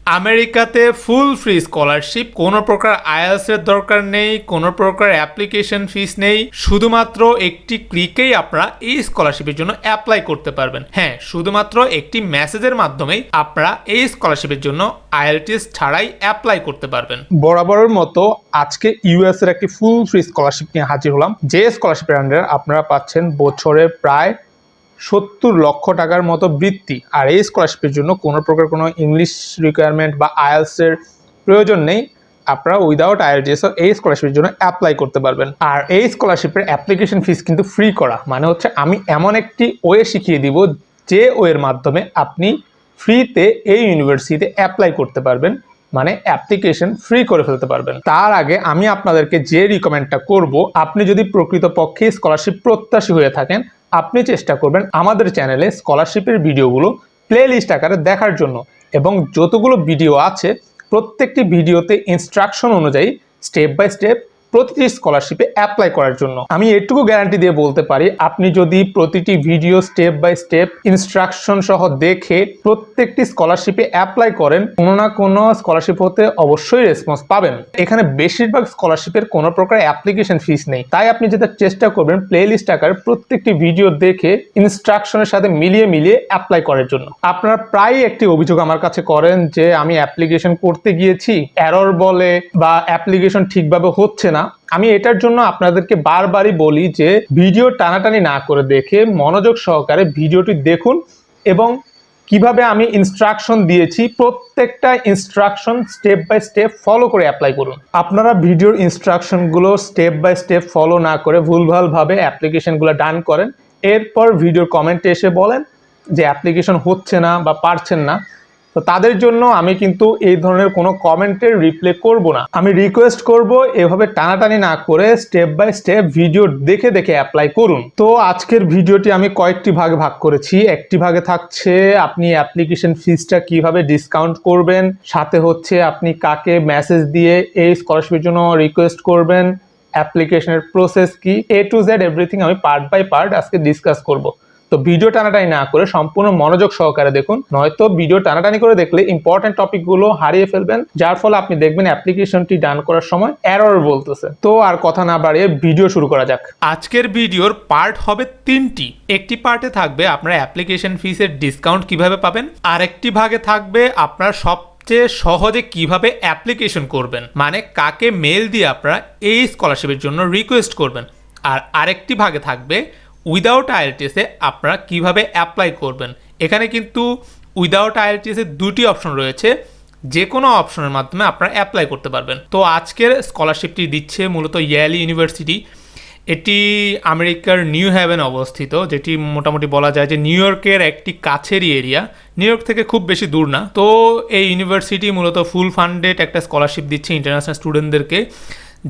আমেরিকাতে full free scholarship, কোনো প্রকার আইএলটিএস এর দরকার নেই, কোনো প্রকার অ্যাপ্লিকেশন ফিস নেই, শুধুমাত্র একটি ক্লিকেই আপনারা এই স্কলারশিপের জন্য অ্যাপ্লাই করতে পারবেন। হ্যাঁ, শুধুমাত্র একটি মেসেজের মাধ্যমেই আপনারা এই স্কলারশিপের জন্য আইএলটিএস ছাড়াই অ্যাপ্লাই করতে পারবেন। বরাবরের মতো আজকে ইউএস এর একটি ফুল ফ্রি স্কলারশিপ নিয়ে হাজির হলাম, যে স্কলারশিপের আন্ডারে আপনারা পাচ্ছেন বছরে প্রায় 70 লক্ষ টাকার মতো বৃত্তি। আর এই স্কলারশিপের জন্য কোনো প্রকার কোনো ইংলিশ রিকোয়ারমেন্ট বা আইএলটিএস এর প্রয়োজন নেই। আপনারা উইদাউট আইএলটিএস এই স্কলারশিপের জন্য অ্যাপ্লাই করতে পারবেন। আর এই স্কলারশিপের অ্যাপ্লিকেশন ফিস কিন্তু ফ্রি করা, মানে হচ্ছে আমি এমন একটি ওয়ে শিখিয়ে দিব যে ওয়ের মাধ্যমে আপনি ফ্রিতে এই ইউনিভার্সিটিতে অ্যাপ্লাই করতে পারবেন, মানে অ্যাপ্লিকেশন ফ্রি করে ফেলতে পারবেন। তার আগে আমি আপনাদেরকে যে রিকমেন্ডটা করব, আপনি যদি প্রকৃতপক্ষে স্কলারশিপ প্রত্যাশী হয়ে থাকেন, আপনি চেষ্টা করবেন আমাদের চ্যানেলে স্কলারশিপের ভিডিওগুলো প্লে লিস্ট আকারে দেখার জন্য, এবং যতগুলো ভিডিও আছে প্রত্যেকটি ভিডিওতে ইনস্ট্রাকশন অনুযায়ী স্টেপ বাই স্টেপ প্রতিটি স্কলারশিপে অ্যাপ্লাই করার জন্য। আমি এটুকু গ্যারান্টি দিয়ে বলতে পারি, আপনি যদি প্রতিটি video step by step instruction সহ দেখে প্রত্যেকটি স্কলারশিপে অ্যাপ্লাই করেন, কোনো না কোনো স্কলারশিপ হতে অবশ্যই রেসপন্স পাবেন। এখানে বেশিরভাগ স্কলারশিপের কোনো প্রকার অ্যাপ্লিকেশন ফিস নেই, তাই আপনি যেটা চেষ্টা করবেন প্লে লিস্ট আকারে প্রত্যেকটি ভিডিও দেখে ইনস্ট্রাকশনের সাথে মিলিয়ে মিলিয়ে অ্যাপ্লাই করার জন্য। আপনারা প্রায় একটি অভিযোগ আমার কাছে করেন যে আমি অ্যাপ্লিকেশন করতে গিয়েছি, এরর বলে বা অ্যাপ্লিকেশন ঠিকভাবে হচ্ছে না। আমি এটার জন্য আপনাদেরকে বারবারই বলি যে ভিডিও টানাটানি না করে দেখে মনোযোগ সহকারে ভিডিওটি দেখুন, এবং কিভাবে আমি ইনস্ট্রাকশন দিয়েছি প্রত্যেকটা instruction step by step follow করে অ্যাপ্লাই করুন। আপনারা ভিডিওর ইনস্ট্রাকশনগুলো স্টেপ বাই স্টেপ ফলো না করে ভুলভালভাবে অ্যাপ্লিকেশনগুলো ডান করেন, এরপর ভিডিওর কমেন্টে এসে বলেন যে অ্যাপ্লিকেশন হচ্ছে না বা পারছেন না। তো তাদের জন্য আমি কিন্তু এই ধরনের কোনো কমেন্টের রিপ্লাই করব না। আমি রিকোয়েস্ট করব এভাবে টানাটানি না করে স্টেপ বাই স্টেপ ভিডিও দেখে দেখে অ্যাপ্লাই করুন। তো আজকের ভিডিওটি আমি কয়েকটি ভাগে ভাগ করেছি। একটি ভাগে থাকছে আপনি অ্যাপ্লিকেশন ফিসটা কিভাবে ডিসকাউন্ট করবেন, সাথে হচ্ছে আপনি কাকে মেসেজ দিয়ে এই স্কলারশিপের জন্য রিকোয়েস্ট করবেন, অ্যাপ্লিকেশনের প্রসেস কি, এ টু জেড এভরিথিং আমি পার্ট বাই পার্ট আজকে ডিসকাস করব। তো ভিডিও টানাটানি না করে সম্পূর্ণ মনোযোগ সহকারে দেখুন, নয়তো ভিডিও টানাটানি করে দেখলে ইম্পর্টেন্ট টপিকগুলো হারিয়ে ফেলবেন, যার ফলে আপনি দেখবেন অ্যাপ্লিকেশনটি ডান করার সময় এরর বলতেছে। তো আর কথা না বাড়িয়ে ভিডিও শুরু করা যাক। আজকের ভিডিওর পার্ট হবে 3টি। একটি পার্টে থাকবে আপনারা অ্যাপ্লিকেশন ফিসের ডিসকাউন্ট কিভাবে পাবেন, আরেকটি ভাগে থাকবে আপনারা সবচেয়ে সহজে কিভাবে অ্যাপ্লিকেশন করবেন, মানে কাকে মেল দিয়ে আপনারা এই স্কলারশিপের জন্য রিকোয়েস্ট করবেন, আর আরেকটি ভাগে থাকবে উইদাউট আইএলটিএস এ আপনারা কিভাবে অ্যাপ্লাই করবেন। এখানে কিন্তু উইদাউট আইএলটিএস এর দুটি অপশন রয়েছে, যে কোনো অপশনের মাধ্যমে আপনারা অ্যাপ্লাই করতে পারবেন। তো আজকের স্কলারশিপটি দিচ্ছে মূলত ইয়েল ইউনিভার্সিটি। এটি আমেরিকার নিউ হ্যাভেন অবস্থিত, যেটি মোটামুটি বলা যায় যে নিউ ইয়র্কের একটি কাছেরই এরিয়া, নিউ ইয়র্ক থেকে খুব বেশি দূর না। তো এই ইউনিভার্সিটি মূলত ফুল ফান্ডেড একটা স্কলারশিপ দিচ্ছে ইন্টারন্যাশনাল স্টুডেন্টদেরকে,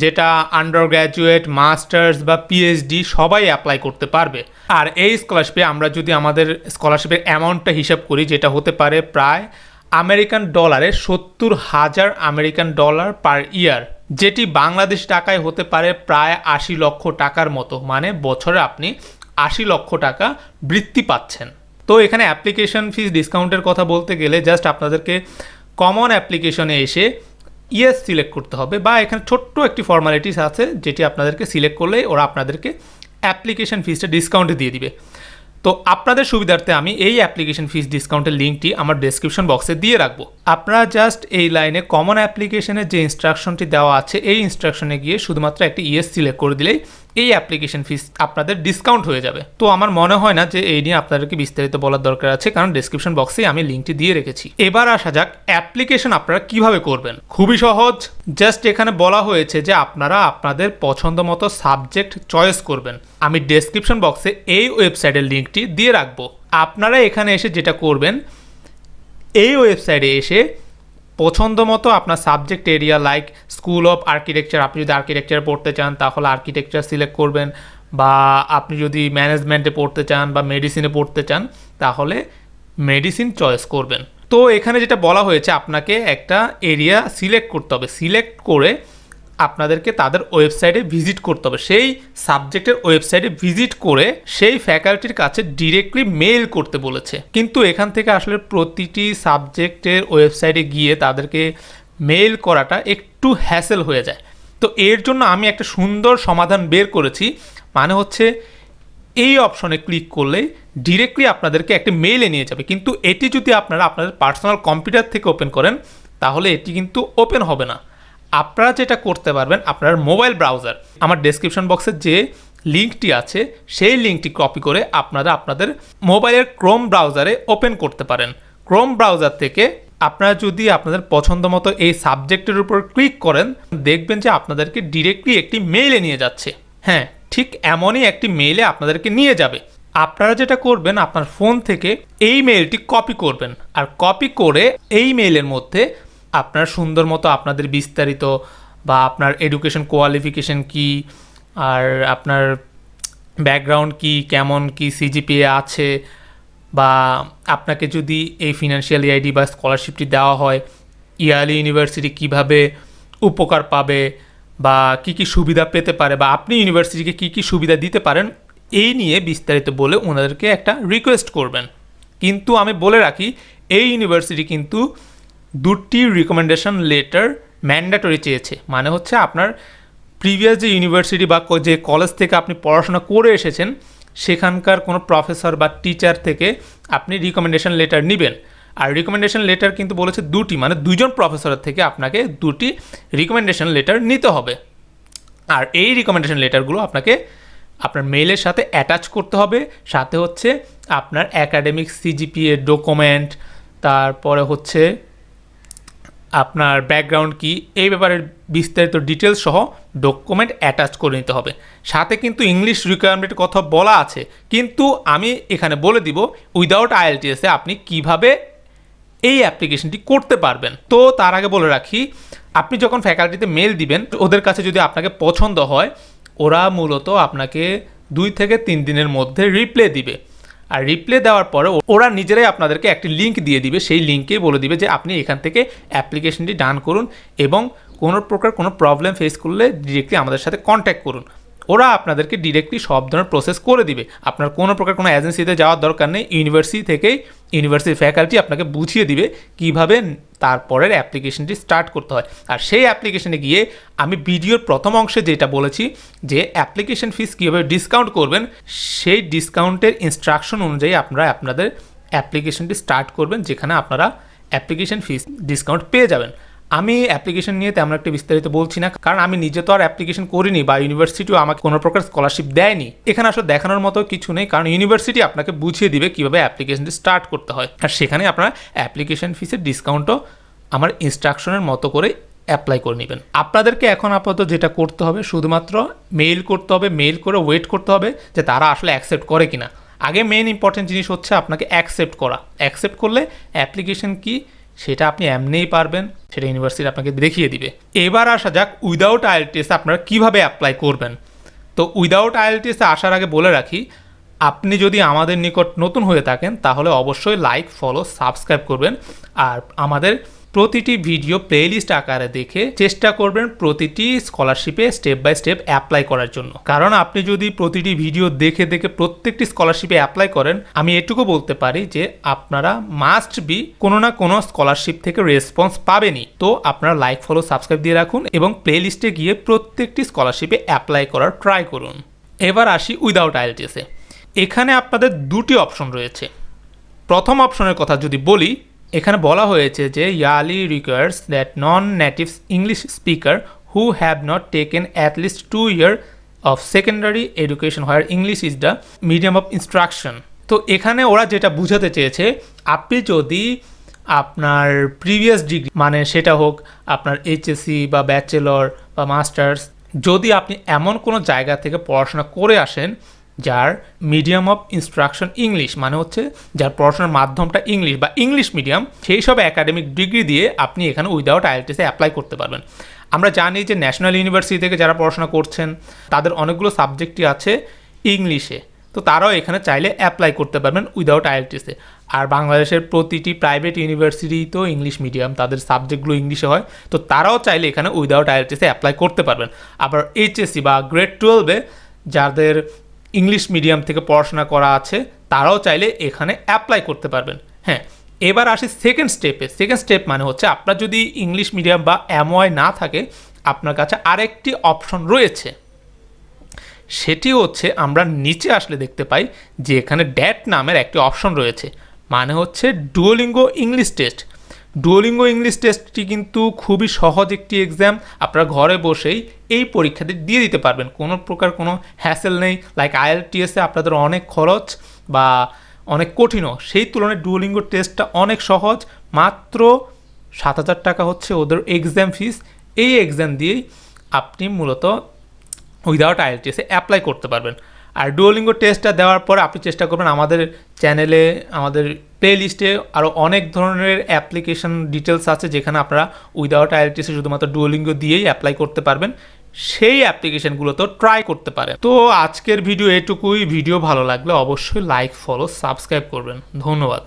যেটা আন্ডার গ্র্যাজুয়েট, মাস্টার্স বা পিএইচডি সবাই অ্যাপ্লাই করতে পারবে। আর এই স্কলারশিপে আমরা যদি আমাদের স্কলারশিপের অ্যামাউন্টটা হিসাব করি, যেটা হতে পারে প্রায় আমেরিকান ডলারে 70,000 আমেরিকান ডলার পার ইয়ার, যেটি বাংলাদেশ টাকায় হতে পারে প্রায় 80 লক্ষ টাকার মতো, মানে বছরে আপনি 80 লক্ষ টাকা বৃত্তি পাচ্ছেন। তো এখানে অ্যাপ্লিকেশন ফিস ডিসকাউন্টের কথা বলতে গেলে জাস্ট আপনাদেরকে কমন অ্যাপ্লিকেশনে এসে ইয়েস সিলেক্ট করতে হবে, বা এখানে ছোট্ট একটি ফর্মালিটিস আছে যেটি আপনাদেরকে সিলেক্ট করলে ওরা আপনাদেরকে অ্যাপ্লিকেশন ফিসটা ডিসকাউন্টে দিয়ে দিবে। তো আপনাদের সুবিধার্থে আমি এই অ্যাপ্লিকেশন ফিস ডিসকাউন্টের লিঙ্কটি আমার ডেসক্রিপশন বক্সে দিয়ে রাখবো। আপনারা জাস্ট এই লাইনে কমন অ্যাপ্লিকেশনের যে ইনস্ট্রাকশনটি দেওয়া আছে এই ইনস্ট্রাকশনে গিয়ে শুধুমাত্র একটি ইয়েস সিলেক্ট করে দিলেই এই অ্যাপ্লিকেশন ফিস আপনাদের ডিসকাউন্ট হয়ে যাবে। তো আমার মনে হয় না যে এই নিয়ে আপনাদেরকে বিস্তারিত বলার দরকার আছে, কারণ ডেসক্রিপশন বক্সেই আমি লিঙ্কটি দিয়ে রেখেছি। এবার আসা যাক অ্যাপ্লিকেশন আপনারা কিভাবে করবেন। খুবই সহজ, জাস্ট এখানে বলা হয়েছে যে আপনারা আপনাদের পছন্দ মতো সাবজেক্ট চয়েস করবেন। আমি ডেসক্রিপশন বক্সে এই ওয়েবসাইটের লিঙ্কটি দিয়ে রাখবো। আপনারা এখানে এসে যেটা করবেন, এই ওয়েবসাইটে এসে পছন্দ মতো আপনার subject area like school of architecture, আপনি যদি আর্কিটেকচার পড়তে চান তাহলে আর্কিটেকচার সিলেক্ট করবেন, বা আপনি যদি ম্যানেজমেন্টে পড়তে চান বা মেডিসিনে পড়তে চান তাহলে মেডিসিন চয়েস করবেন। তো এখানে যেটা বলা হয়েছে আপনাকে একটা এরিয়া সিলেক্ট করতে হবে, সিলেক্ট করে আপনাদেরকে তাদের ওয়েবসাইটে ভিজিট করতে হবে, সেই সাবজেক্টের ওয়েবসাইটে ভিজিট করে সেই ফ্যাকাল্টির কাছে ডিরেক্টলি মেইল করতে বলেছে। কিন্তু এখান থেকে আসলে প্রতিটি সাবজেক্টের ওয়েবসাইটে গিয়ে তাদেরকে মেইল করাটা একটু হ্যাসেল হয়ে যায়। তো এর জন্য আমি একটা সুন্দর সমাধান বের করেছি, মানে হচ্ছে এই অপশনে ক্লিক করলে ডিরেক্টলি আপনাদেরকে একটা মেইলে নিয়ে যাবে। কিন্তু এটি যদি আপনারা আপনাদের পার্সোনাল কম্পিউটার থেকে ওপেন করেন তাহলে এটি কিন্তু ওপেন হবে না। আপনারা যেটা করতে পারবেন, আপনার মোবাইল ব্রাউজার, আমার ডেসক্রিপশন বক্সে যে লিঙ্কটি আছে সেই লিঙ্কটি কপি করে আপনারা আপনাদের মোবাইলের ক্রোম ব্রাউজারে ওপেন করতে পারেন। ক্রোম ব্রাউজার থেকে আপনারা যদি আপনাদের পছন্দ মতো এই সাবজেক্টের উপর ক্লিক করেন দেখবেন যে আপনাদেরকে ডিরেক্টলি একটি মেইলে নিয়ে যাচ্ছে। হ্যাঁ, ঠিক এমনই একটি মেইলে আপনাদেরকে নিয়ে যাবে। আপনারা যেটা করবেন, আপনার ফোন থেকে এই মেইলটি কপি করবেন, আর কপি করে এই মেইলের মধ্যে আপনার সুন্দর মতো আপনাদের বিস্তারিত বা আপনার এডুকেশন কোয়ালিফিকেশন কি, আর আপনার ব্যাকগ্রাউন্ড কি, কেমন কি সিজিপিএ আছে, বা আপনাকে যদি এই ফিনান্সিয়াল আইডি বা স্কলারশিপটি দেওয়া হয় ইয়ারলি ইউনিভার্সিটি কিভাবে উপকার পাবে বা কি কি সুবিধা পেতে পারে, বা আপনি ইউনিভার্সিটিকে কি কি সুবিধা দিতে পারেন, এই নিয়ে বিস্তারিত বলে ওনাদেরকে একটা রিকোয়েস্ট করবেন। কিন্তু আমি বলে রাখি, এই ইউনিভার্সিটি কিন্তু 2টি রিকমেন্ডেশন লেটার ম্যান্ডেটরি চেয়েছে। মানে হচ্ছে আপনার প্রিভিয়াস যে ইউনিভার্সিটি বা যে কলেজ থেকে আপনি পড়াশোনা করে এসেছেন সেখানকার কোনো প্রফেসর বা টিচার থেকে আপনি রিকমেন্ডেশন লেটার নেবেন। আর রিকমেন্ডেশন লেটার কিন্তু বলেছে 2টি, মানে 2জন প্রফেসরের থেকে আপনাকে 2টি রিকমেন্ডেশন লেটার নিতে হবে। আর এই রিকমেন্ডেশন লেটারগুলো আপনাকে আপনার মেইলের সাথে অ্যাটাচ করতে হবে। সাথে হচ্ছে আপনার একাডেমিক সিজিপিএ ডকুমেন্ট, তারপরে হচ্ছে আপনার ব্যাকগ্রাউন্ড কি, এই ব্যাপারে বিস্তারিত ডিটেলস সহ ডকুমেন্ট অ্যাটাচ করে নিতে হবে। সাথে কিন্তু ইংলিশ রিকোয়ারমেন্টের কথা বলা আছে, কিন্তু আমি এখানে বলে দিব উইদাউট আইএলটিএসে আপনি কিভাবে এই অ্যাপ্লিকেশনটি করতে পারবেন। তো তার আগে বলে রাখি, আপনি যখন ফ্যাকাল্টিতে মেল দিবেন ওদের কাছে যদি আপনাকে পছন্দ হয় ওরা মূলত আপনাকে 2 থেকে 3 দিনের মধ্যে রিপ্লাই দিবে। আর রিপ্লাই দেওয়ার পরে ওরা নিজেরাই আপনাদেরকে একটি লিঙ্ক দিয়ে দিবে, সেই লিঙ্কে বলে দিবে যে আপনি এখান থেকে অ্যাপ্লিকেশনটি ডান করুন এবং কোনো প্রকার কোনো প্রবলেম ফেস করলে ডিরেক্টলি আমাদের সাথে কন্ট্যাক্ট করুন। ওরা আপনাদেরকে ডিরেক্টলি সব ধরনের প্রসেস করে দিবে। আপনার কোনো প্রকার কোনো এজেন্সিতে যাওয়ার দরকার নেই, ইউনিভার্সিটি থেকেই ইউনিভার্সিটির ফ্যাকাল্টি আপনাকে বুঝিয়ে দিবে কিভাবে তারপরের অ্যাপ্লিকেশনটি স্টার্ট করতে হয়। আর সেই অ্যাপ্লিকেশনে গিয়ে আমি ভিডিওর প্রথম অংশে যেটা বলেছি যে অ্যাপ্লিকেশন ফিস কীভাবে ডিসকাউন্ট করবেন, সেই ডিসকাউন্টের ইনস্ট্রাকশন অনুযায়ী আপনারা আপনাদের অ্যাপ্লিকেশনটি স্টার্ট করবেন, যেখানে আপনারা অ্যাপ্লিকেশন ফিস ডিসকাউন্ট পেয়ে যাবেন। আমি অ্যাপ্লিকেশন নিয়ে তেমন একটা বিস্তারিত বলছি না, কারণ আমি নিজে তো আর অ্যাপ্লিকেশন করিনি বা ইউনিভার্সিটিও আমাকে কোনো প্রকার স্কলারশিপ দেয়নি। এখানে আসলে দেখানোর মতো কিছু নেই, কারণ ইউনিভার্সিটি আপনাকে বুঝিয়ে দিবে কীভাবে অ্যাপ্লিকেশনটি স্টার্ট করতে হয়। আর সেখানে আপনারা অ্যাপ্লিকেশন ফিসের ডিসকাউন্টও আমার ইনস্ট্রাকশনের মতো করে অ্যাপ্লাই করে নেবেন। আপনাদেরকে এখন আপাতত যেটা করতে হবে শুধুমাত্র মেইল করতে হবে, মেইল করে ওয়েট করতে হবে যে তারা আসলে অ্যাকসেপ্ট করে কিনা। আগে মেইন ইম্পর্টেন্ট জিনিস হচ্ছে আপনাকে অ্যাকসেপ্ট করা। অ্যাকসেপ্ট করলে অ্যাপ্লিকেশন কি সেটা আপনি এমনিই পারবেন, সেটা ইউনিভার্সিটি আপনাকে দেখিয়ে দিবে। এবার আসা যাক উইদাউট আইএলটিএস আপনারা কীভাবে অ্যাপ্লাই করবেন। তো উইদাউট আইএলটিএসে আসার আগে বলে রাখি, আপনি যদি আমাদের নিকট নতুন হয়ে থাকেন তাহলে অবশ্যই লাইক, ফলো, সাবস্ক্রাইব করবেন। আর আমাদের প্রতিটি ভিডিও প্লেলিস্ট আকারে দেখে চেষ্টা করবেন প্রতিটি স্কলারশিপে স্টেপ বাই স্টেপ অ্যাপ্লাই করার জন্য। কারণ আপনি যদি প্রতিটি ভিডিও দেখে দেখে প্রত্যেকটি স্কলারশিপে অ্যাপ্লাই করেন, আমি এটুকু বলতে পারি যে আপনারা মাস্ট বি কোনো না কোনো স্কলারশিপ থেকে রেসপন্স পাবেনই। তো আপনারা লাইক, ফলো, সাবস্ক্রাইব দিয়ে রাখুন এবং প্লেলিস্টে গিয়ে প্রত্যেকটি স্কলারশিপে অ্যাপ্লাই করার ট্রাই করুন। এবার আসি উইদাউট আইএলটিএসে। এখানে আপনাদের 2টি অপশন রয়েছে। প্রথম অপশনের কথা যদি বলি, এখানে বলা হয়েছে যে yearly requires that non native English speaker who have not taken at least 2 years of secondary education where English is the medium of instruction. তো এখানে ওরা যেটা বুঝাতে চেয়েছে, আপনি যদি আপনার প্রিভিয়াস ডিগ্রি, মানে সেটা হোক আপনার এইচএসসি বা ব্যাচেলর বা মাস্টার্স, যদি আপনি এমন কোনো জায়গা থেকে পড়াশোনা করে আসেন যার মিডিয়াম অফ ইনস্ট্রাকশন ইংলিশ, মানে হচ্ছে যার পড়াশোনার মাধ্যমটা ইংলিশ বা ইংলিশ মিডিয়াম, সেই সব একাডেমিক ডিগ্রি দিয়ে আপনি এখানে উইদাউট আইএলটিএসে অ্যাপ্লাই করতে পারবেন। আমরা জানি যে ন্যাশনাল ইউনিভার্সিটি থেকে যারা পড়াশোনা করছেন তাদের অনেকগুলো সাবজেক্টই আছে ইংলিশে, তো তারাও এখানে চাইলে অ্যাপ্লাই করতে পারবেন উইদাউট আইএলটিএসে। আর বাংলাদেশের প্রতিটি প্রাইভেট ইউনিভার্সিটি তো ইংলিশ মিডিয়াম, তাদের সাবজেক্টগুলো ইংলিশে হয়, তো তারাও চাইলে এখানে উইদাউট আইএলটিএসে অ্যাপ্লাই করতে পারবেন। আবার এইচএসসি বা গ্রেড 12-এ যাদের ইংলিশ মিডিয়াম থেকে পড়াশোনা করা আছে তারাও চাইলে এখানে অ্যাপ্লাই করতে পারবেন। হ্যাঁ, এবার আসি সেকেন্ড স্টেপে। সেকেন্ড স্টেপ মানে হচ্ছে আপনার যদি ইংলিশ মিডিয়াম বা এমওয়াই না থাকে, আপনার কাছে আরেকটি অপশন রয়েছে। সেটি হচ্ছে আমরা নিচে আসলে দেখতে পাই যে এখানে ড্যাট নামের একটি অপশন রয়েছে, মানে হচ্ছে Duolingo English test. Duolingo English টেস্টটি কিন্তু খুবই সহজ একটি এক্সাম, আপনারা ঘরে বসেই এই পরীক্ষাটি দিয়ে দিতে পারবেন, কোনো প্রকার কোনো হ্যাসেল নেই। লাইক আইএলটিএসে আপনাদের অনেক খরচ বা অনেক কঠিনও, সেই তুলনায় ডুওলিঙ্গো টেস্টটা অনেক সহজ। মাত্র 7,000 টাকা হচ্ছে ওদের এক্সাম ফিস। এই এক্সাম দিয়েই আপনি মূলত উইদাউট আইএলটিএসে অ্যাপ্লাই করতে পারবেন। আর ডুওলিঙ্গো টেস্টটা দেওয়ার পরে আপনি চেষ্টা করবেন আমাদের চ্যানেলে, আমাদের প্লে লিস্টে আরও অনেক ধরনের অ্যাপ্লিকেশন ডিটেলস আছে যেখানে আপনারা উইদাউট আইএলটিএসে শুধুমাত্র ডুওলিঙ্গো দিয়েই অ্যাপ্লাই করতে পারবেন, সেই অ্যাপ্লিকেশনগুলো তো ট্রাই করতে পারেন। তো আজকের ভিডিও এটুকুই। ভিডিও ভালো লাগলে অবশ্যই লাইক, ফলো, সাবস্ক্রাইব করবেন। ধন্যবাদ।